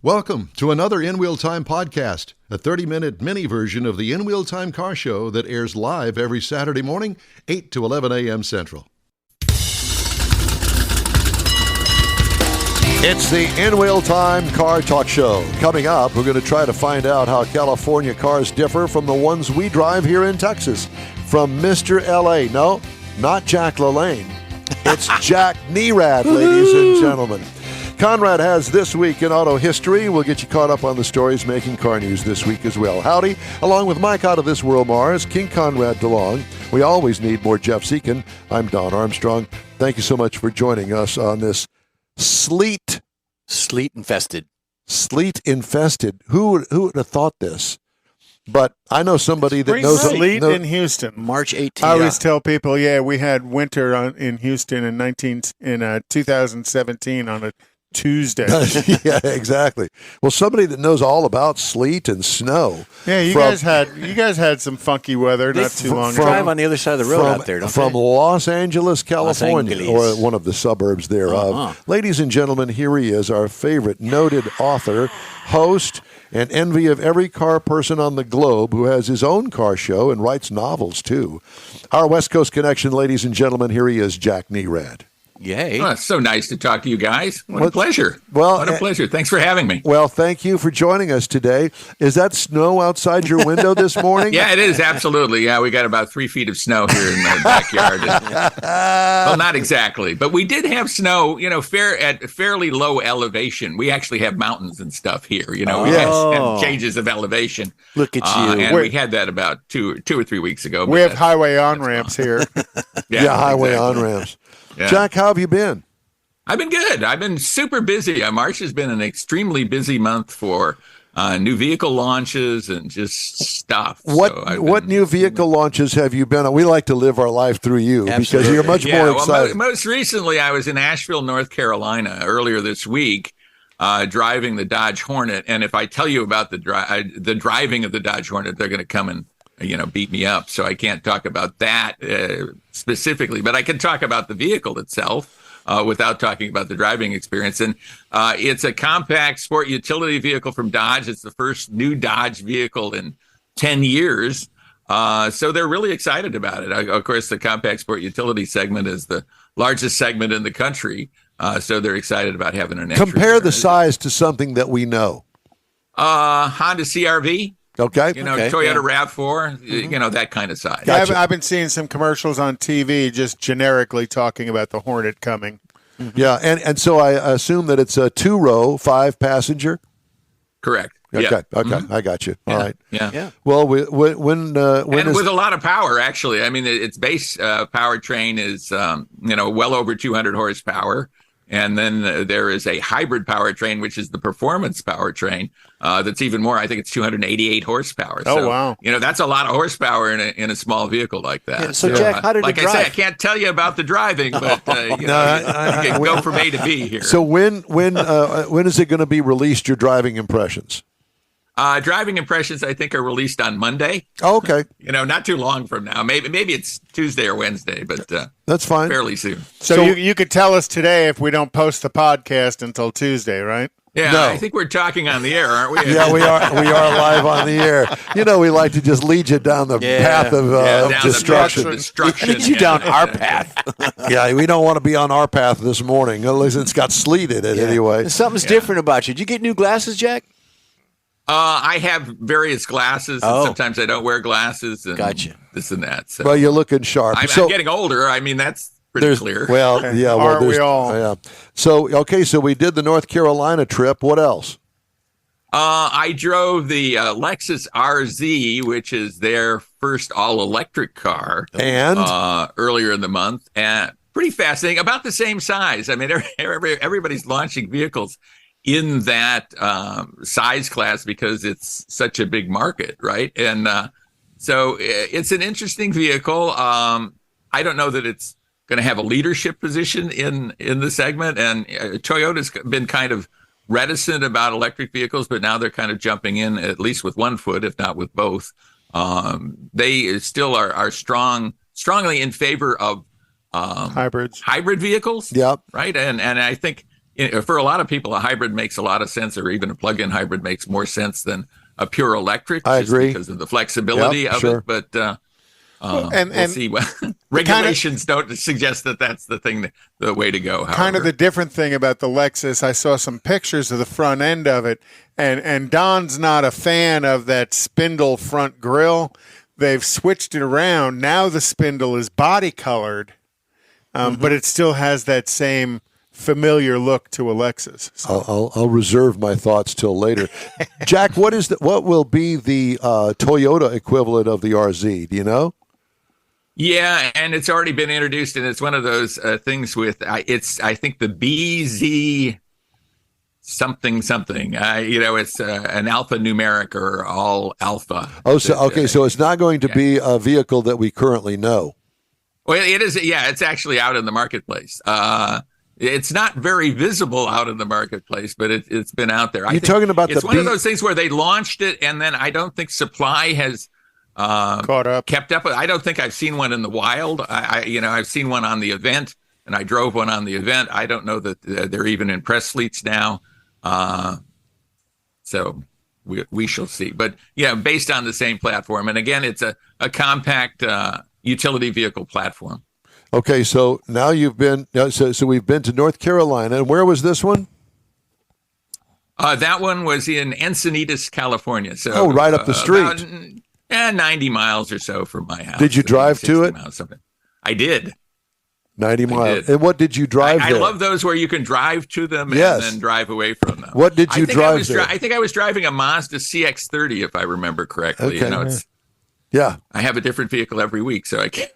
Welcome to another In Wheel Time podcast, a 30-minute mini version of the In Wheel Time car show that airs live every Saturday morning, 8 to 11 a.m. Central. It's the In Wheel Time car talk show. Coming up, we're going to try to find out how California cars differ from the ones we drive here in Texas. From Mr. L.A., no, not Jack LaLanne. It's Jack Nerad, ladies and gentlemen. Konrad has This Week in Auto History. We'll get you caught up on the stories making car news this week as well. Howdy, along with Mike out of This World Mars, King Konrad DeLong. We always need more Jeff Seekin. I'm Don Armstrong. Thank you so much for joining us on this sleet infested. Who would have thought this? But I know somebody that knows sleet in Houston, March 18th. I always tell people, we had winter in Houston in 2017 on a Tuesday. Yeah, exactly. Well, somebody that knows all about sleet and snow. Yeah, you guys had some funky weather not too long ago. Drive on the other side of the road out there, don't from they? Los Angeles, California, or one of the suburbs thereof. Ladies and gentlemen, here he is, our favorite noted author, host, and envy of every car person on the globe who has his own car show and writes novels, too. Our West Coast connection, ladies and gentlemen, here he is, Jack Nerad. Yay. Oh, it's so nice to talk to you guys. What a pleasure. What a pleasure. Thanks for having me. Well, thank you for joining us today. Is that snow outside your window this morning? Yeah, it is. Absolutely. Yeah, we got about 3 feet of snow here in the backyard. Well, not exactly, but we did have snow, at fairly low elevation. We actually have mountains and stuff here, We have changes of elevation. Look at you. And we had that about two or 3 weeks ago. We have highway on-ramps here. Yeah, highway on-ramps. Yeah. Jack, how have you been? I've been good. I've been super busy. March has been an extremely busy month for new vehicle launches and just stuff. What new vehicle launches have you been on? We like to live our life through you because you're much more excited. Most recently, I was in Asheville, North Carolina earlier this week, driving the Dodge Hornet. And if I tell you about the driving of the Dodge Hornet, they're going to come and beat me up. So I can't talk about that specifically, but I can talk about the vehicle itself without talking about the driving experience. And it's a compact sport utility vehicle from Dodge. It's the first new Dodge vehicle in 10 years. So they're really excited about it. Of course, the compact sport utility segment is the largest segment in the country. So they're excited about having an entry. Compare the size to something that we know. Honda CR-V. Okay. Toyota RAV4, that kind of size. Gotcha. I've been seeing some commercials on TV just generically talking about the Hornet coming. Mm-hmm. Yeah, and so I assume that it's a 2-row, 5-passenger? Correct. Okay, yeah. Okay, Mm-hmm. I got you. Yeah. All right. Yeah. Well, with a lot of power, actually. I mean, its base powertrain is, well over 200 horsepower. And then there is a hybrid powertrain, which is the performance powertrain. That's even more. I think it's 288 horsepower. Oh, wow. That's a lot of horsepower in a small vehicle like that. Yeah, so, Jack, how did it drive? Like I said, I can't tell you about the driving, but you can go from A to B here. So when is it going to be released, your driving impressions? Driving impressions, I think, are released on Monday. Oh, okay. Not too long from now. Maybe it's Tuesday or Wednesday, but that's fine. Fairly soon. So you could tell us today if we don't post the podcast until Tuesday, right? Yeah, no. I think we're talking on the air, aren't we? Yeah, we are. We are live on the air. We like to just lead you down the path of destruction. Lead you down our path. Yeah, we don't want to be on our path this morning. At least it's got sleet in it anyway. Something's different about you. Did you get new glasses, Jack? I have various glasses, and sometimes I don't wear glasses. And gotcha. This and that. So. Well, you're looking sharp. I'm getting older. I mean, that's pretty clear. Well, yeah. Well, aren't we all? Yeah. So we did the North Carolina trip. What else? I drove the Lexus RZ, which is their first all-electric car, and earlier in the month, and pretty fascinating. About the same size. I mean, everybody's launching vehicles in that size class because it's such a big market, right? And so it's an interesting vehicle. I don't know that it's going to have a leadership position in the segment, and Toyota's been kind of reticent about electric vehicles, but now they're kind of jumping in, at least with one foot, if not with both. They still are strongly in favor of hybrid vehicles. Yep. Right. And I think for a lot of people, a hybrid makes a lot of sense, or even a plug-in hybrid makes more sense than a pure electric. I just agree. because of the flexibility of it. But we'll see. Regulations don't suggest that that's the way to go. However. Kind of the different thing about the Lexus, I saw some pictures of the front end of it, and Don's not a fan of that spindle front grille. They've switched it around. Now the spindle is body colored, but it still has that same familiar look to a Lexus. So. I'll reserve my thoughts till later. Jack, what will be the Toyota equivalent of the RZ? Do you know? Yeah, and it's already been introduced, and it's one of those things with I think the BZ something. It's an alphanumeric or all alpha. Oh, so okay, so it's not going to be a vehicle that we currently know. Well, it is. Yeah, it's actually out in the marketplace. It's not very visible out in the marketplace, but it's been out there. You're talking about it's one of those things where they launched it, and then I don't think supply has caught up, kept up. I don't think I've seen one in the wild. I've seen one on the event, and I drove one on the event. I don't know that they're even in press fleets now. So we shall see. But yeah, based on the same platform, and again, it's a compact utility vehicle platform. Okay, so now you've been so we've been to North Carolina, and where was this one? That one was in Encinitas, California. So right up the street. About, 90 miles or so from my house. Did you drive to it? I did. 90 miles. And what did you drive there? I love those where you can drive to them and then drive away from them. What did you drive there? I think I was driving a Mazda CX-30, if I remember correctly. Okay. I have a different vehicle every week, so I can't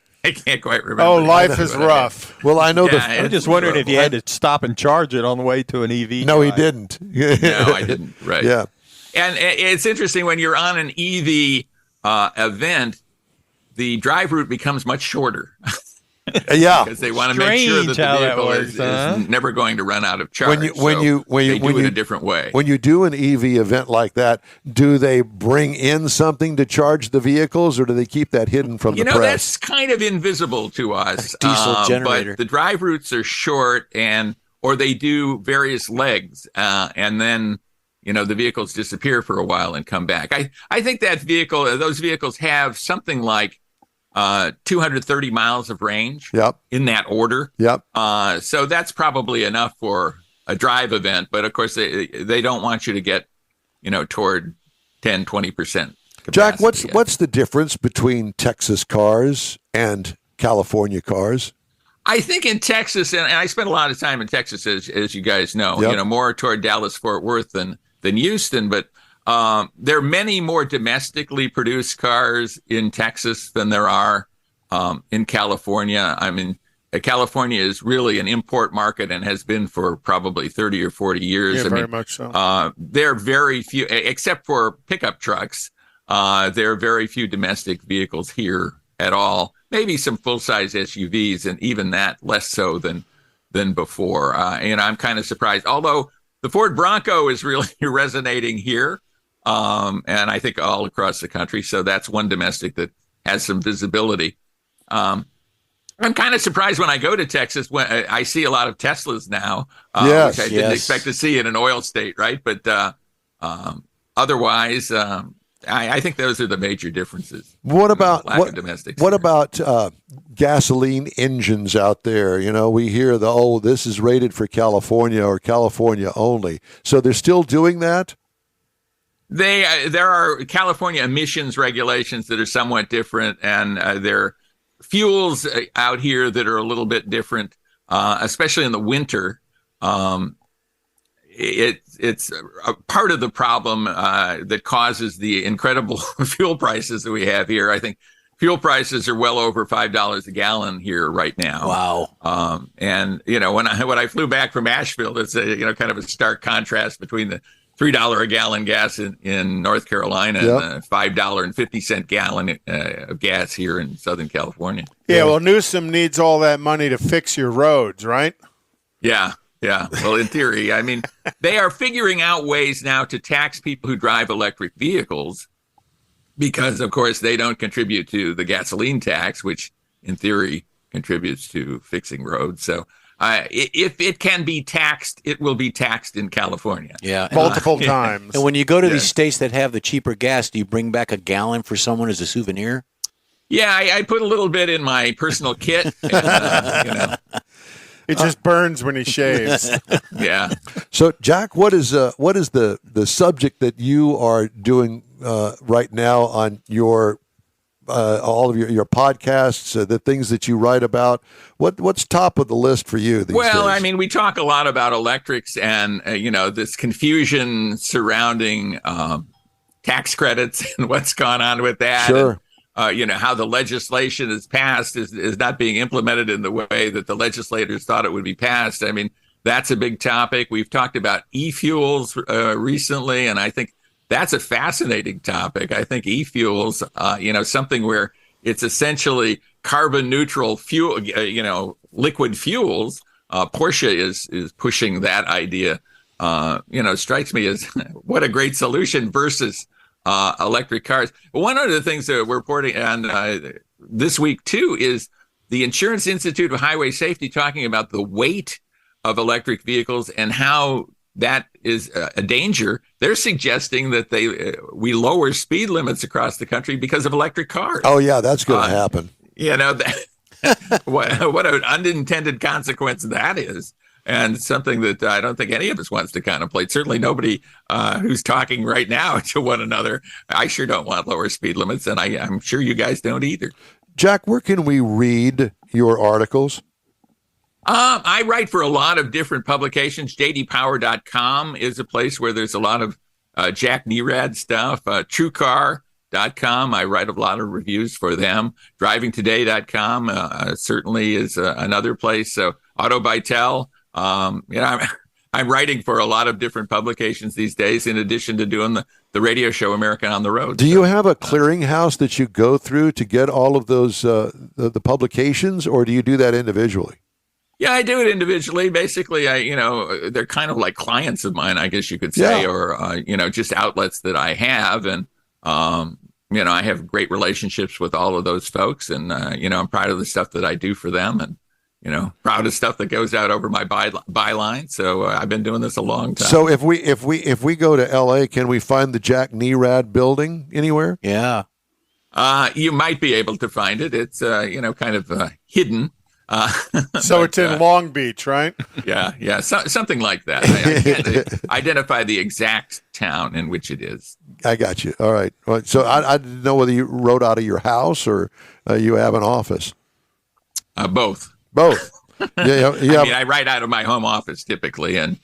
quite remember. Oh, life is rough. Well, I know I'm just wondering if you had to stop and charge it on the way to an EV. No, he didn't. No, I didn't. Right. Yeah. And it's interesting when you're on an EV event, the drive route becomes much shorter. Yeah, because they want to make sure that the vehicle is never going to run out of charge. When you do it a different way. When you do an EV event like that, do they bring in something to charge the vehicles, or do they keep that hidden from the press? That's kind of invisible to us. Diesel generator. But the drive routes are short, or they do various legs, and then the vehicles disappear for a while and come back. I think those vehicles have something like 230 miles of range. Yep. In that order. Yep. So that's probably enough for a drive event, but of course they don't want you to get, toward 10, 20%. Jack, what's the difference between Texas cars and California cars? I think in Texas, and I spent a lot of time in Texas, as you guys know, more toward Dallas, Fort Worth than Houston, but there are many more domestically produced cars in Texas than there are in California. I mean, California is really an import market and has been for probably 30 or 40 years. Yeah, very much so. There are very few, except for pickup trucks, there are very few domestic vehicles here at all. Maybe some full-size SUVs, and even that less so than before. And I'm kind of surprised. Although the Ford Bronco is really resonating here. And I think all across the country. So that's one domestic that has some visibility. I'm kind of surprised when I go to Texas when I see a lot of Teslas now, which I didn't expect to see in an oil state, right? But otherwise, I think those are the major differences. What about what about gasoline engines out there? We hear this is rated for California or California only. So they're still doing that? There are California emissions regulations that are somewhat different, and there are fuels out here that are a little bit different, especially in the winter. It's a part of the problem that causes the incredible fuel prices that we have here. I think fuel prices are well over $5 a gallon here right now. Wow. And when I flew back from Asheville, it's kind of a stark contrast between the $3 a gallon gas in North Carolina and the $5.50 gallon of gas here in Southern California. Yeah, well, Newsom needs all that money to fix your roads, right? Yeah. Well, in theory, I mean, they are figuring out ways now to tax people who drive electric vehicles because, of course, they don't contribute to the gasoline tax, which in theory contributes to fixing roads. So if it can be taxed, it will be taxed in California. Yeah. Multiple times. And when you go to these Yes. states that have the cheaper gas, do you bring back a gallon for someone as a souvenir? Yeah, I put a little bit in my personal kit. And, It just burns when he shaves. yeah. So, Jack, what is the subject that you are doing right now on your all of your podcasts, the things that you write about? What's top of the list for you these Well, days? I mean, we talk a lot about electrics and, this confusion surrounding tax credits and what's gone on with that. Sure. And, how the legislation is passed is not being implemented in the way that the legislators thought it would be passed. I mean, that's a big topic. We've talked about e-fuels recently, and I think that's a fascinating topic. I think e-fuels, something where it's essentially carbon neutral fuel, liquid fuels. Porsche is pushing that idea. Strikes me as what a great solution versus electric cars. One of the things that we're reporting on this week too is the Insurance Institute of Highway Safety talking about the weight of electric vehicles and how that is a danger. They're suggesting that we lower speed limits across the country because of electric cars. Oh yeah, that's going to happen. What an unintended consequence that is. And something that I don't think any of us wants to contemplate. Certainly nobody who's talking right now to one another. I sure don't want lower speed limits, and I'm sure you guys don't either. Jack, where can we read your articles? I write for a lot of different publications. jdpower.com is a place where there's a lot of Jack Nerad stuff. TrueCar.com, I write a lot of reviews for them. DrivingToday.com certainly is another place. So AutoBytel. I'm writing for a lot of different publications these days, in addition to doing the radio show America on the Road. Do you have a clearinghouse that you go through to get all of those the publications, or do you do that individually? Yeah, I do it individually. Basically, they're kind of like clients of mine, I guess you could say, or just outlets that I have, and I have great relationships with all of those folks, and I'm proud of the stuff that I do for them, and proud of stuff that goes out over my byline. So I've been doing this a long time. So if we go to L.A., can we find the Jack Nerad building anywhere? Yeah. You might be able to find it. It's kind of hidden. So it's in Long Beach, right? Yeah, something like that. I can't identify the exact town in which it is. I got you. All right. Well, so I didn't know whether you wrote out of your house or you have an office. Both. Yeah. I write out of my home office typically, and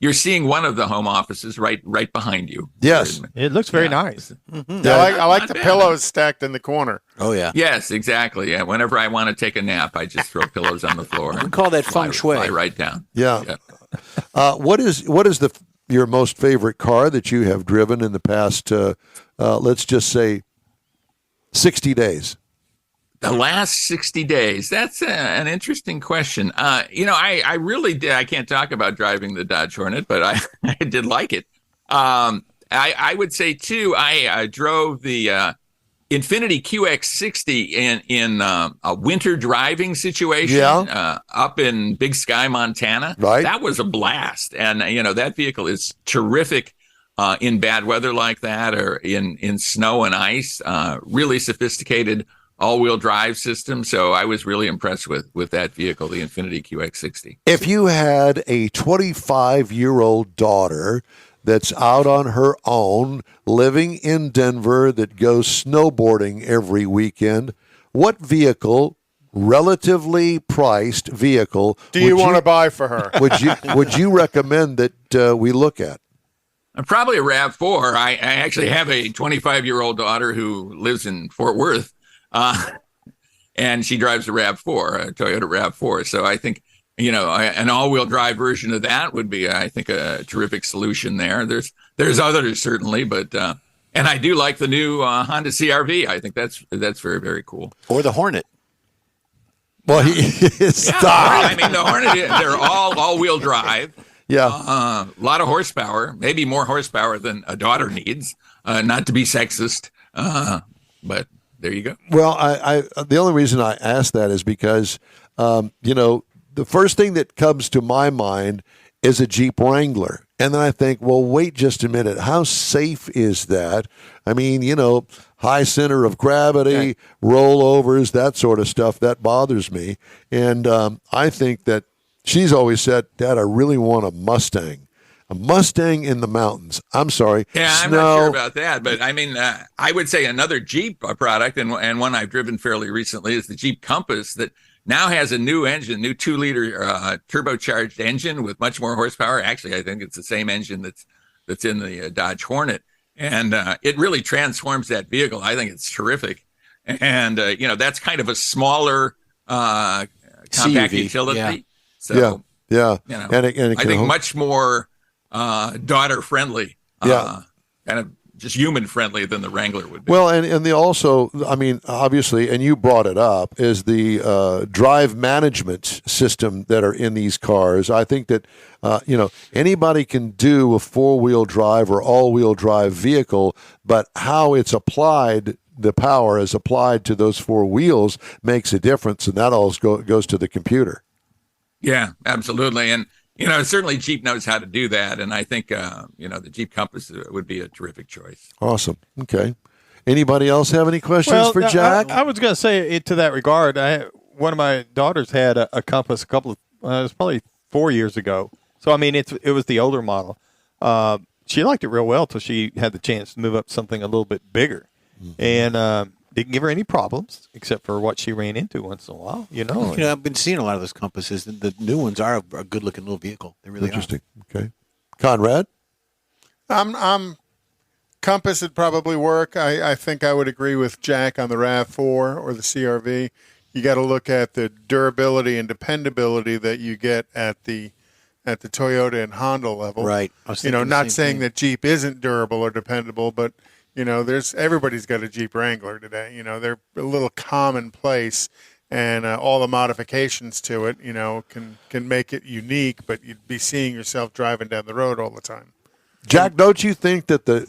you're seeing one of the home offices right behind you. Yes. It looks very nice. Mm-hmm. I like the bad. pillows stacked in the corner. Oh, yeah. Yes, exactly. Yeah. Whenever I want to take a nap, I just throw pillows on the floor. We call that feng shui. Fly right down. Yeah. What is your most favorite car that you have driven in the past? Let's just say 60 days. The last 60 days. That's an interesting question. I really did. I can't talk about driving the Dodge Hornet, but I did like it. I would say, too, I drove the Infiniti QX60 in a winter driving situation up in Big Sky, Montana. Right. That was a blast. And, that vehicle is terrific in bad weather like that, or in snow and ice. Really sophisticated all-wheel drive system. So I was really impressed with that vehicle, the Infiniti QX60. If you had a 25-year-old daughter that's out on her own, living in Denver, that goes snowboarding every weekend, what vehicle, relatively priced vehicle, do you want to buy for her? would you recommend that we look at? Probably a RAV4. I actually have a 25-year-old daughter who lives in Fort Worth. And she drives a RAV4, a Toyota RAV4. So I think, an all-wheel drive version of that would be, I think, a terrific solution there. There's others certainly, but and I do like the new Honda CRV. I think that's very, very cool. Or the Hornet. Well, stop. I mean, the Hornet, they're all-wheel drive. Yeah. A lot of horsepower, maybe more horsepower than a daughter needs. Not to be sexist, but there you go. Well, I the only reason I asked that is because, the first thing that comes to my mind is a Jeep Wrangler. And then I think, well, wait just a minute. How safe is that? I mean, high center of gravity, rollovers, that sort of stuff, that bothers me. And I think that she's always said, Dad, I really want a Mustang. A Mustang in the mountains. I'm sorry. Yeah, I'm not sure about that. But I mean, I would say another Jeep product, and one I've driven fairly recently, is the Jeep Compass that now has a new engine, new 2-liter turbocharged engine with much more horsepower. Actually, I think it's the same engine that's in the Dodge Hornet. And it really transforms that vehicle. I think it's terrific. And, that's kind of a smaller compact CUV, utility. yeah. So, yeah. And I think much more daughter friendly, kind of just human friendly than the Wrangler would be. Well, and they also, I mean, obviously, and you brought it up, is the drive management system that are in these cars. I think that, anybody can do a 4-wheel drive or all-wheel drive vehicle, but how it's applied, the power is applied to those 4 wheels makes a difference, and that all goes to the computer. Yeah, absolutely. And, certainly Jeep knows how to do that. And I think, the Jeep Compass would be a terrific choice. Awesome. Okay. Anybody else have any questions for Jack? I was going to say to that regard, one of my daughters had a Compass it was probably 4 years ago. So, I mean, it was the older model. She liked it real well till she had the chance to move up to something a little bit bigger. Mm-hmm. And didn't give her any problems except for what she ran into once in a while, I've been seeing a lot of those Compasses. The new ones are a good-looking little vehicle. They really Interesting. Okay. Konrad? Compass would probably work. I think I would agree with Jack on the RAV4 or the CRV. You got to look at the durability and dependability that you get at the Toyota and Honda level. Right. Not saying that Jeep isn't durable or dependable, but everybody's got a Jeep Wrangler today. They're a little commonplace, and all the modifications to it, can make it unique. But you'd be seeing yourself driving down the road all the time. Jack, don't you think that the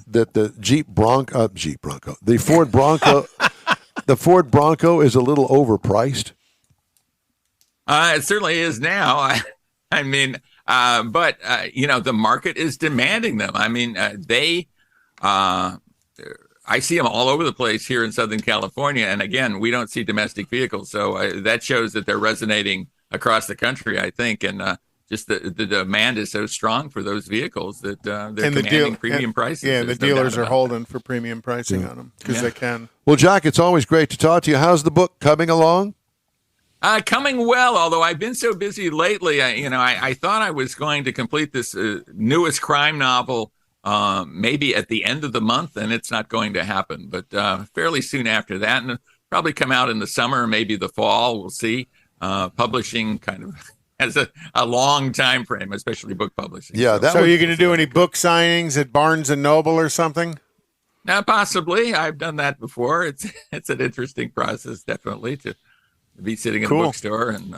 Ford Bronco, the Ford Bronco is a little overpriced? It certainly is now. I mean, but the market is demanding them. I mean, I see them all over the place here in Southern California. And again, we don't see domestic vehicles. So that shows that they're resonating across the country, I think. And just the demand is so strong for those vehicles that they're commanding premium prices. Yeah, the dealers are holding for premium pricing on them because they can. Well, Jack, it's always great to talk to you. How's the book coming along? Coming well, although I've been so busy lately. I thought I was going to complete this newest crime novel maybe at the end of the month, and it's not going to happen, but fairly soon after that, and it'll probably come out in the summer, maybe the fall. We'll see. Publishing kind of has a long time frame, especially book publishing. Yeah. So are you going to do any book signings at Barnes and Noble or something? Possibly. I've done that before. It's an interesting process, definitely, to be sitting in a bookstore and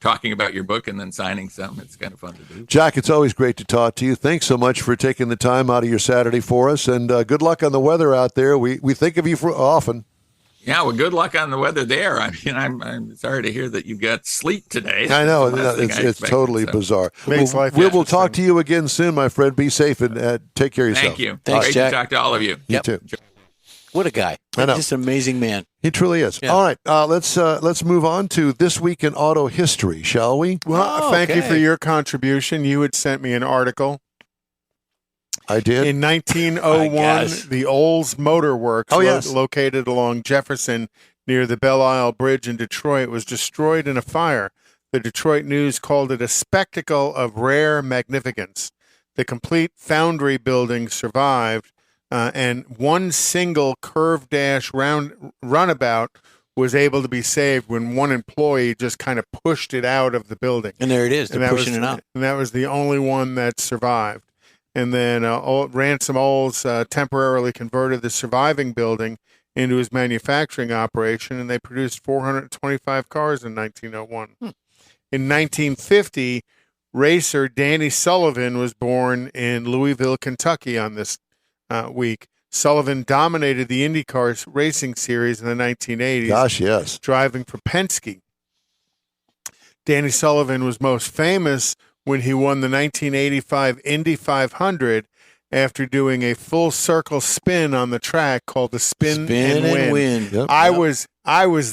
talking about your book and then signing some. It's kind of fun to do. Jack, it's always great to talk to you. Thanks so much for taking the time out of your Saturday for us, and good luck on the weather out there. We think of you often. Yeah, well, good luck on the weather there. I mean, I'm sorry to hear that you got sleet today. I know. It's totally bizarre. Makes life we will talk to you again soon, my friend. Be safe and take care of yourself. Thank you. Thanks, Great Jack. to talk to all of you. You too. What a guy. I know. Just an amazing man. He truly is. Yeah. All right, let's move on to This Week in Auto History, shall we? Well, thank you for your contribution. You had sent me an article. I did. In 1901, the Olds Motor Works, yes. located along Jefferson near the Belle Isle Bridge in Detroit, was destroyed in a fire. The Detroit News called it a spectacle of rare magnificence. The complete foundry building survived, and one single curved dash runabout was able to be saved when one employee just kind of pushed it out of the building. And there it is. They're pushing it out. And that was the only one that survived. And then Ransom Olds temporarily converted the surviving building into his manufacturing operation, and they produced 425 cars in 1901. In 1950, racer Danny Sullivan was born in Louisville, Kentucky on this week. Sullivan dominated the IndyCar racing series in the 1980s. Gosh, yes. Driving for Penske. Danny Sullivan was most famous when he won the 1985 Indy 500 after doing a full circle spin on the track called the Spin and Win. Yep. I was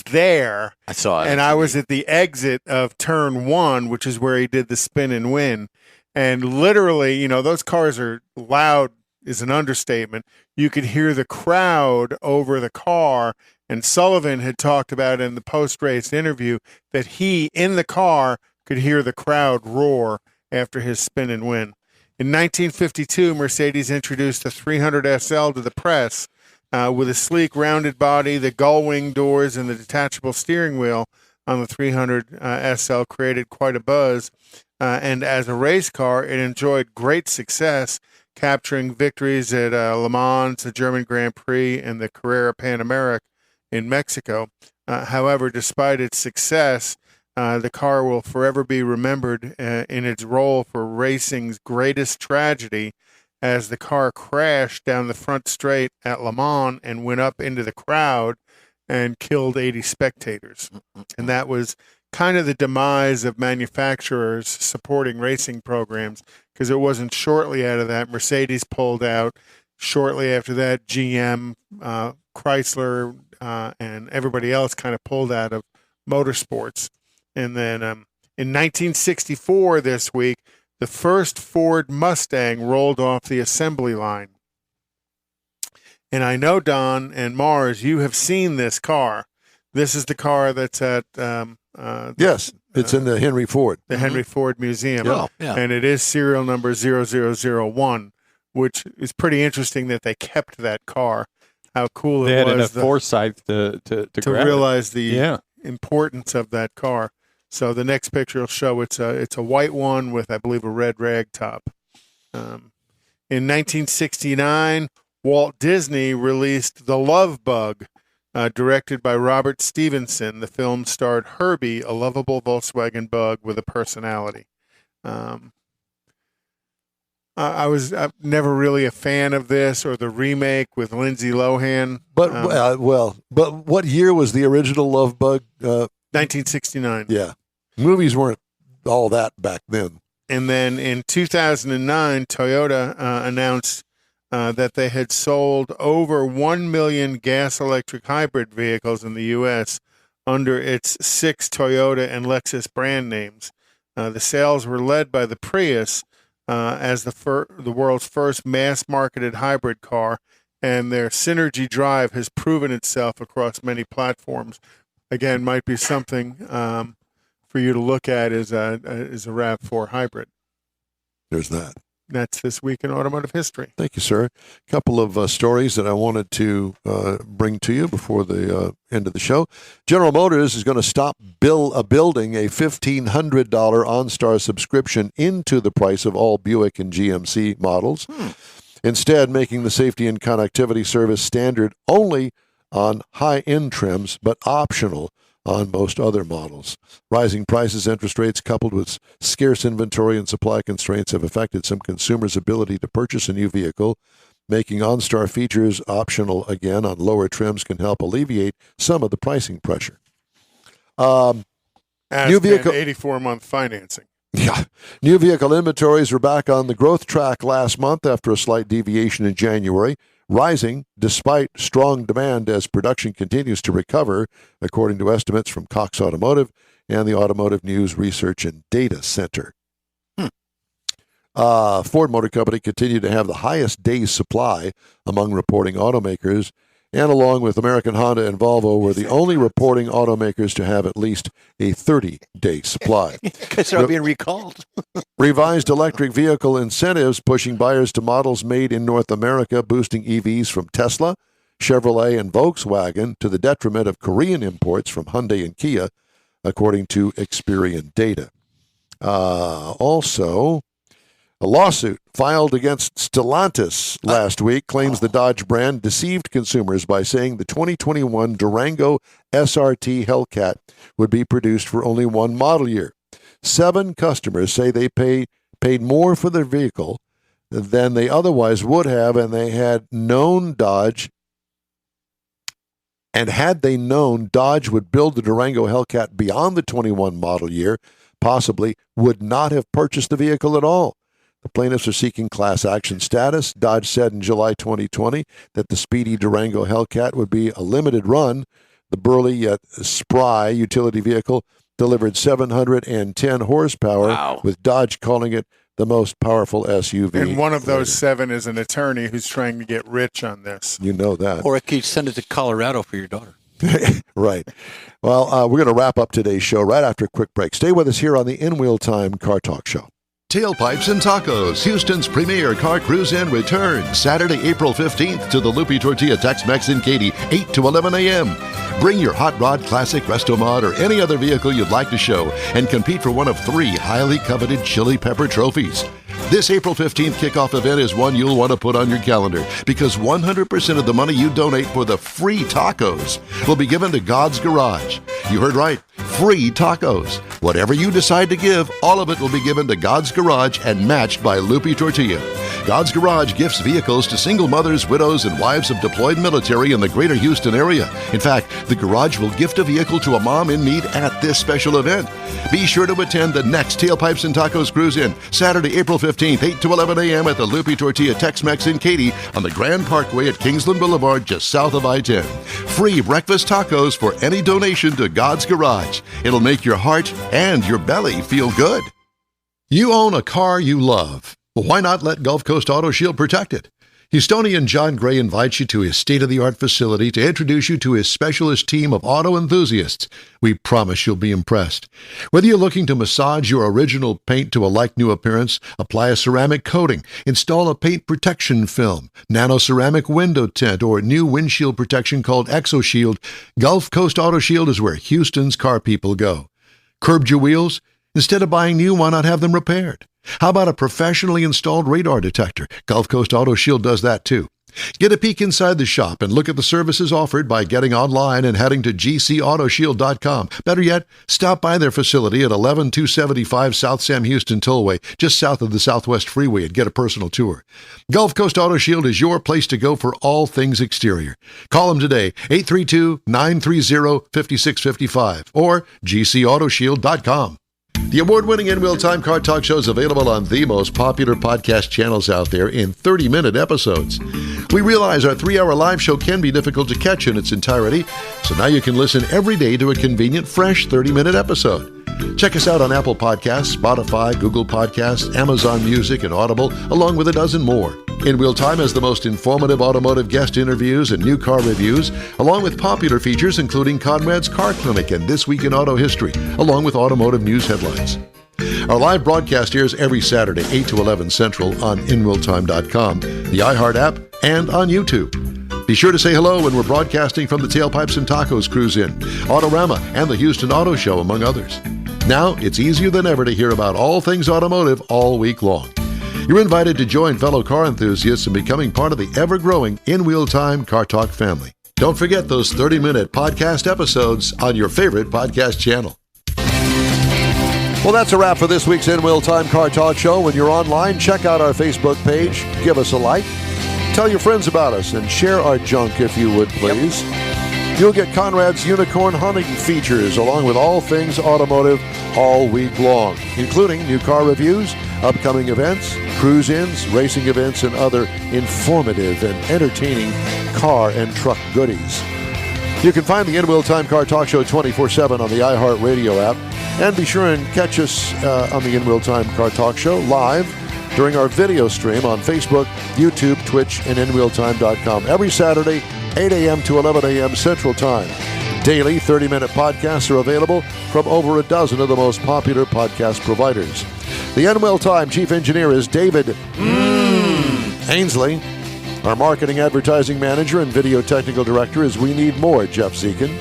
there. I saw it. And I was at the exit of turn 1, which is where he did the Spin and Win. And literally, you know, those cars are loud is an understatement. You could hear the crowd over the car. And Sullivan had talked about in the post-race interview that he, in the car, could hear the crowd roar after his Spin and Win. In 1952, Mercedes introduced the 300 SL to the press with a sleek, rounded body, the gull-wing doors, and the detachable steering wheel on the 300 SL created quite a buzz. And as a race car, it enjoyed great success, capturing victories at Le Mans, the German Grand Prix, and the Carrera Pan America in Mexico. However, despite its success, the car will forever be remembered in its role for racing's greatest tragedy as the car crashed down the front straight at Le Mans and went up into the crowd and killed 80 spectators. And that was kind of the demise of manufacturers supporting racing programs, because it wasn't shortly out of that. Mercedes pulled out. Shortly after that, GM, Chrysler, and everybody else kind of pulled out of motorsports. And then in 1964, this week, the first Ford Mustang rolled off the assembly line. And I know, Don and Mars, you have seen this car. This is the car that's at Yes, it's in the Henry Ford. the Henry Ford Museum. Yeah, yeah. And it is serial number 0001, which is pretty interesting that they kept that car. How cool They it had was enough foresight to grab it. realize the Yeah. importance of that car. So the next picture will show it's a white one with, I believe, a red rag top. In 1969, Walt Disney released The Love Bug, directed by Robert Stevenson. The film starred Herbie, a lovable Volkswagen Bug with a personality. I was never really a fan of this or the remake with Lindsay Lohan. But but what year was the original Love Bug? 1969. Yeah, movies weren't all that back then. And then in 2009, Toyota announced that they had sold over 1 million gas-electric hybrid vehicles in the U.S. under its 6 Toyota and Lexus brand names. The sales were led by the Prius as the world's first mass-marketed hybrid car, and their Synergy drive has proven itself across many platforms. Again, might be something for you to look at as a RAV4 hybrid. There's that. That's this week in automotive history. Thank you, sir. A couple of stories that I wanted to bring to you before the end of the show. General Motors is going to stop building a $1,500 OnStar subscription into the price of all Buick and GMC models, instead making the safety and connectivity service standard only on high-end trims, but optional on most other models. Rising prices, interest rates, coupled with scarce inventory and supply constraints have affected some consumers' ability to purchase a new vehicle. Making OnStar features optional again on lower trims can help alleviate some of the pricing pressure. As New vehicle 84-month financing. Yeah. New vehicle inventories were back on the growth track last month after a slight deviation in January, rising despite strong demand as production continues to recover, according to estimates from Cox Automotive and the Automotive News Research and Data Center. Ford Motor Company continued to have the highest days supply among reporting automakers, and along with American Honda and Volvo, were the only reporting automakers to have at least a 30-day supply. Because they're being recalled. Revised electric vehicle incentives pushing buyers to models made in North America, boosting EVs from Tesla, Chevrolet, and Volkswagen to the detriment of Korean imports from Hyundai and Kia, according to Experian data. Also, a lawsuit filed against Stellantis last week claims the Dodge brand deceived consumers by saying the 2021 Durango SRT Hellcat would be produced for only one model year. 7 customers say they paid more for their vehicle than they otherwise would have, and they had known Dodge. And had they known Dodge would build the Durango Hellcat beyond the 21 model year, possibly would not have purchased the vehicle at all. The plaintiffs are seeking class action status. Dodge said in July 2020 that the speedy Durango Hellcat would be a limited run. The burly yet spry utility vehicle delivered 710 horsepower, with Dodge calling it the most powerful SUV. And one of those 7 is an attorney who's trying to get rich on this. You know that. Or if you send it to Colorado for your daughter. Right. Well, we're going to wrap up today's show right after a quick break. Stay with us here on the In Wheel Time Car Talk Show. Tailpipes and Tacos, Houston's premier car cruise-in returns Saturday, April 15th to the Lupi Tortilla Tex-Mex in Katy, 8 to 11 a.m. Bring your Hot Rod Classic, Resto Mod, or any other vehicle you'd like to show and compete for one of 3 highly coveted Chili Pepper trophies. This April 15th kickoff event is one you'll want to put on your calendar because 100% of the money you donate for the free tacos will be given to God's Garage. You heard right. Free tacos. Whatever you decide to give, all of it will be given to God's Garage and matched by Lupi Tortilla. God's Garage gifts vehicles to single mothers, widows, and wives of deployed military in the greater Houston area. In fact, the Garage will gift a vehicle to a mom in need at this special event. Be sure to attend the next Tailpipes and Tacos Cruise-In, Saturday, April 15th, 8 to 11 a.m. at the Lupi Tortilla Tex-Mex in Katy on the Grand Parkway at Kingsland Boulevard, just south of I-10. Free breakfast tacos for any donation to God's Garage. It'll make your heart and your belly feel good. You own a car you love. Well, why not let Gulf Coast Auto Shield protect it? Houstonian John Gray invites you to his state-of-the-art facility to introduce you to his specialist team of auto enthusiasts. We promise you'll be impressed. Whether you're looking to massage your original paint to a like-new appearance, apply a ceramic coating, install a paint protection film, nano-ceramic window tint, or new windshield protection called ExoShield, Gulf Coast Auto Shield is where Houston's car people go. Curbed your wheels? Instead of buying new, why not have them repaired? How about a professionally installed radar detector? Gulf Coast Auto Shield does that too. Get a peek inside the shop and look at the services offered by getting online and heading to gcautoshield.com. Better yet, stop by their facility at 11275 South Sam Houston Tollway, just south of the Southwest Freeway, and get a personal tour. Gulf Coast Auto Shield is your place to go for all things exterior. Call them today, 832-930-5655 or gcautoshield.com. The award-winning In Wheel Time Car Talk Show is available on the most popular podcast channels out there in 30-minute episodes. We realize our 3-hour live show can be difficult to catch in its entirety, so now you can listen every day to a convenient, fresh 30-minute episode. Check us out on Apple Podcasts, Spotify, Google Podcasts, Amazon Music, and Audible, along with a dozen more. In Wheel Time has the most informative automotive guest interviews and new car reviews, along with popular features including Konrad's Car Clinic and This Week in Auto History, along with automotive news headlines. Our live broadcast airs every Saturday, 8 to 11 Central on InWheelTime.com, the iHeart app, and on YouTube. Be sure to say hello when we're broadcasting from the Tailpipes and Tacos Cruise-In, Autorama, and the Houston Auto Show, among others. Now, it's easier than ever to hear about all things automotive all week long. You're invited to join fellow car enthusiasts in becoming part of the ever-growing In Wheel Time Car Talk family. Don't forget those 30-minute podcast episodes on your favorite podcast channel. Well, that's a wrap for this week's In Wheel Time Car Talk Show. When you're online, check out our Facebook page, give us a like, tell your friends about us, and share our junk if you would, please. You'll get Konrad's Unicorn Hunting features along with all things automotive all week long, including new car reviews, upcoming events, cruise-ins, racing events, and other informative and entertaining car and truck goodies. You can find the In Wheel Time Car Talk Show 24/7 on the iHeart Radio app, and be sure and catch us on the In Wheel Time Car Talk Show live during our video stream on Facebook, YouTube, Twitch, and InWheelTime.com every Saturday, 8 a.m. to 11 a.m. Central Time. Daily 30-minute podcasts are available from over a dozen of the most popular podcast providers. The In Wheel Time Chief Engineer is David Ainsley. Our Marketing Advertising Manager and Video Technical Director is We Need More, Jeff Zekin.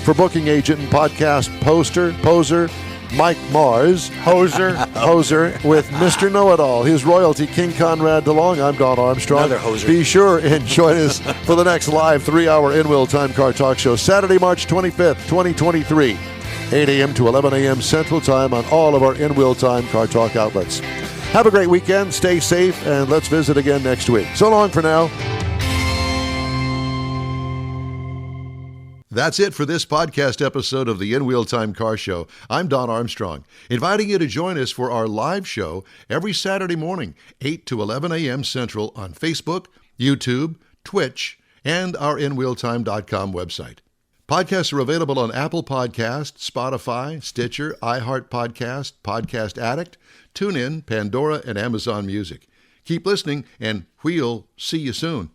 For booking agent and podcast poser, Mike Mars. Hoser with Mr. Know-It-All. His royalty, King Konrad DeLong. I'm Don Armstrong. Another hoser. Be sure and join us for the next live 3-hour In Wheel Time Car Talk Show, Saturday, March 25th, 2023, 8 a.m. to 11 a.m. Central Time on all of our In Wheel Time Car Talk outlets. Have a great weekend, stay safe, and let's visit again next week. So long for now. That's it for this podcast episode of the In Wheel Time Car Show. I'm Don Armstrong, inviting you to join us for our live show every Saturday morning, 8 to 11 a.m. Central on Facebook, YouTube, Twitch, and our InWheelTime.com website. Podcasts are available on Apple Podcasts, Spotify, Stitcher, iHeart Podcast, Podcast Addict, TuneIn, Pandora, and Amazon Music. Keep listening, and we'll see you soon.